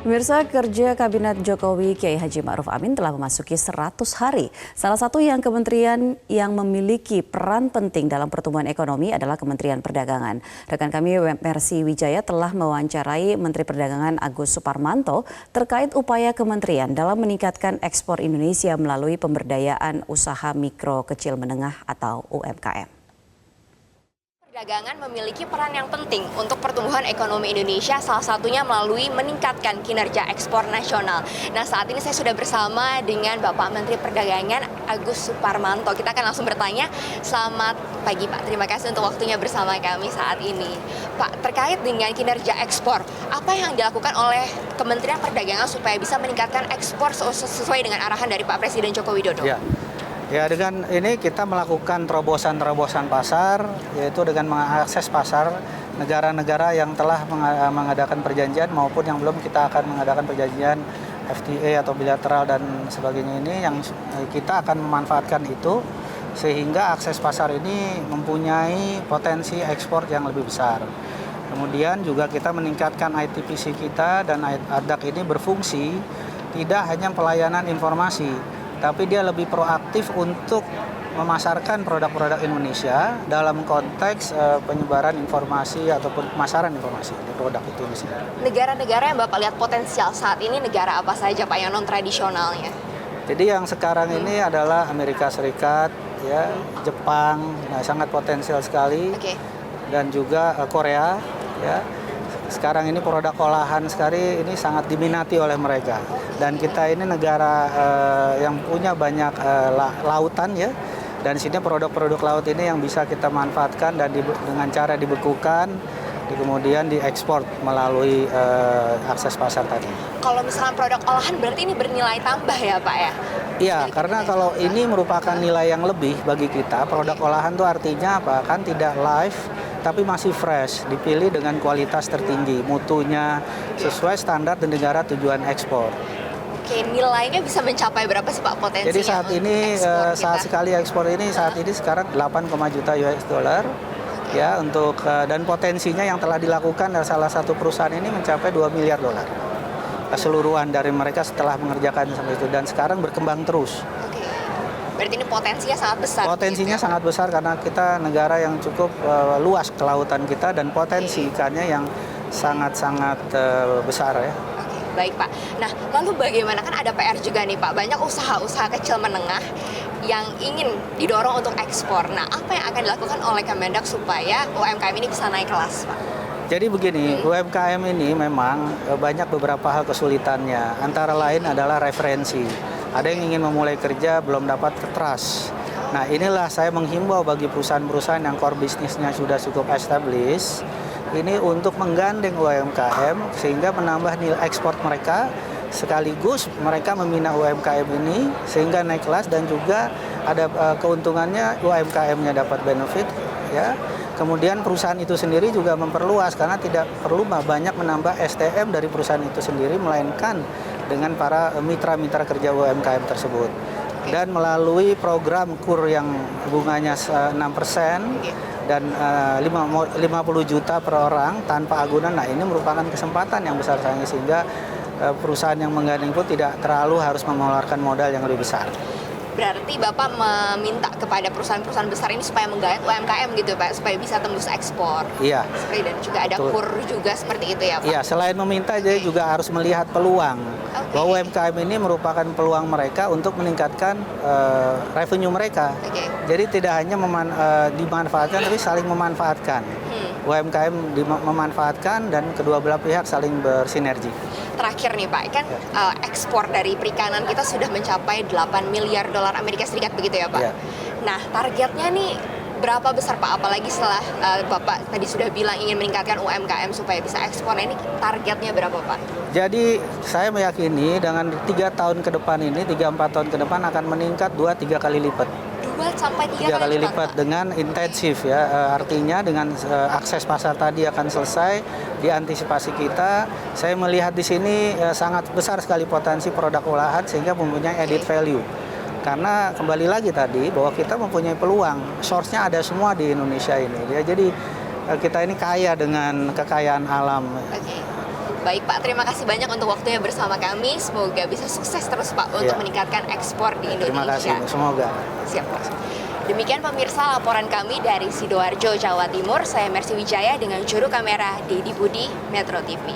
Pemirsa, kerja Kabinet Jokowi Kiai Haji Ma'ruf Amin telah memasuki 100 hari. Salah satu kementerian yang memiliki peran penting dalam pertumbuhan ekonomi adalah Kementerian Perdagangan. Rekan kami Mercy Wijaya telah mewawancarai Menteri Perdagangan Agus Suparmanto terkait upaya kementerian dalam meningkatkan ekspor Indonesia melalui pemberdayaan usaha mikro kecil menengah atau UMKM. Perdagangan memiliki peran yang penting untuk pertumbuhan ekonomi Indonesia, salah satunya melalui meningkatkan kinerja ekspor nasional. Nah, saat ini saya sudah bersama dengan Bapak Menteri Perdagangan Agus Suparmanto. Kita akan langsung bertanya. Selamat pagi, Pak. Terima kasih untuk waktunya bersama kami saat ini. Pak, terkait dengan kinerja ekspor, apa yang dilakukan oleh Kementerian Perdagangan supaya bisa meningkatkan ekspor sesuai dengan arahan dari Pak Presiden Joko Widodo? Ya, dengan ini kita melakukan terobosan-terobosan pasar, yaitu dengan mengakses pasar negara-negara yang telah mengadakan perjanjian maupun yang belum. Kita akan mengadakan perjanjian FTA atau bilateral dan sebagainya ini, yang kita akan memanfaatkan itu sehingga akses pasar ini mempunyai potensi ekspor yang lebih besar. Kemudian juga kita meningkatkan ITPC kita, dan ADAK ini berfungsi tidak hanya pelayanan informasi, tapi dia lebih proaktif untuk memasarkan produk-produk Indonesia dalam konteks penyebaran informasi ataupun pemasaran informasi produk itu di sini. Negara-negara yang Bapak lihat potensial saat ini negara apa saja, Pak, yang non-tradisionalnya? Jadi yang sekarang ini adalah Amerika Serikat, ya, Jepang, sangat potensial sekali, dan juga Korea, ya. Sekarang ini produk olahan sekali ini sangat diminati oleh mereka, dan kita ini negara yang punya banyak lautan, ya, dan sini produk-produk laut ini yang bisa kita manfaatkan dan dengan cara dibekukan, kemudian diekspor melalui akses pasar tadi. Kalau misalnya produk olahan berarti ini bernilai tambah ya, Pak, ya? Iya, karena kalau ini merupakan nilai yang lebih bagi kita. Produk olahan itu artinya apa? Kan tidak live, tapi masih fresh, dipilih dengan kualitas tertinggi, mutunya sesuai standar di negara tujuan ekspor. Oke, nilainya bisa mencapai berapa sih, Pak, potensinya? Jadi saat ini saat sekali ekspor ini saat ini sekarang 8, juta US dollar, ya, untuk dan potensinya yang telah dilakukan dari salah satu perusahaan ini mencapai 2 miliar dolar. Keseluruhan dari mereka setelah mengerjakan sampai itu, dan sekarang berkembang terus. Berarti ini potensinya sangat besar. Potensinya sangat besar karena kita negara yang cukup luas kelautan kita, dan potensi ikannya yang sangat-sangat besar, ya. Baik, Pak. Nah, lalu bagaimana, kan ada PR juga nih, Pak, banyak usaha-usaha kecil menengah yang ingin didorong untuk ekspor. Nah, apa yang akan dilakukan oleh Kemendak supaya UMKM ini bisa naik kelas, Pak? Jadi begini, UMKM ini memang banyak beberapa hal kesulitannya. Antara lain adalah referensi. Ada yang ingin memulai kerja belum dapat trust. Nah, inilah saya menghimbau bagi perusahaan-perusahaan yang core bisnisnya sudah cukup established, ini untuk menggandeng UMKM sehingga menambah nilai ekspor mereka, sekaligus mereka membina UMKM ini sehingga naik kelas, dan juga ada keuntungannya, UMKM-nya dapat benefit, ya. Kemudian perusahaan itu sendiri juga memperluas karena tidak perlu banyak menambah SDM dari perusahaan itu sendiri, melainkan dengan para mitra-mitra kerja UMKM tersebut. Dan melalui program KUR yang bunganya 6% dan 50 juta per orang tanpa agunan, nah ini merupakan kesempatan yang besar sekali, sehingga perusahaan yang menggandeng pun tidak terlalu harus mengeluarkan modal yang lebih besar. Berarti Bapak meminta kepada perusahaan-perusahaan besar ini supaya menggait UMKM gitu, Pak, supaya bisa tembus ekspor. Iya. Dan juga ada KUR juga seperti itu, ya, Pak? Iya, selain meminta, dia juga harus melihat peluang. Bahwa UMKM ini merupakan peluang mereka untuk meningkatkan revenue mereka. Jadi tidak hanya dimanfaatkan, tapi saling memanfaatkan. UMKM memanfaatkan dan kedua belah pihak saling bersinergi. Terakhir nih, Pak, kan ekspor dari perikanan kita sudah mencapai 8 miliar dolar Amerika Serikat, begitu ya, Pak? Ya. Nah, targetnya nih berapa besar, Pak? Apalagi setelah Bapak tadi sudah bilang ingin meningkatkan UMKM supaya bisa ekspor. Nah, ini targetnya berapa, Pak? Jadi saya meyakini dengan 3 tahun ke depan ini, 3-4 tahun ke depan akan meningkat 2-3 kali lipat. 2-3 kali lipat dengan intensif, ya, artinya dengan akses pasar tadi akan selesai, diantisipasi kita. Saya melihat di sini sangat besar sekali potensi produk olahan sehingga mempunyai added value. Karena kembali lagi tadi bahwa kita mempunyai peluang, source-nya ada semua di Indonesia ini, ya. Jadi kita ini kaya dengan kekayaan alam. Baik Pak, terima kasih banyak untuk waktunya bersama kami. Semoga bisa sukses terus Pak untuk Iya. meningkatkan ekspor di Indonesia. Terima kasih, semoga. Siap Pak. Demikian pemirsa laporan kami dari Sidoarjo, Jawa Timur. Saya Mercy Wijaya dengan juru kamera Dedi Budi, Metro TV.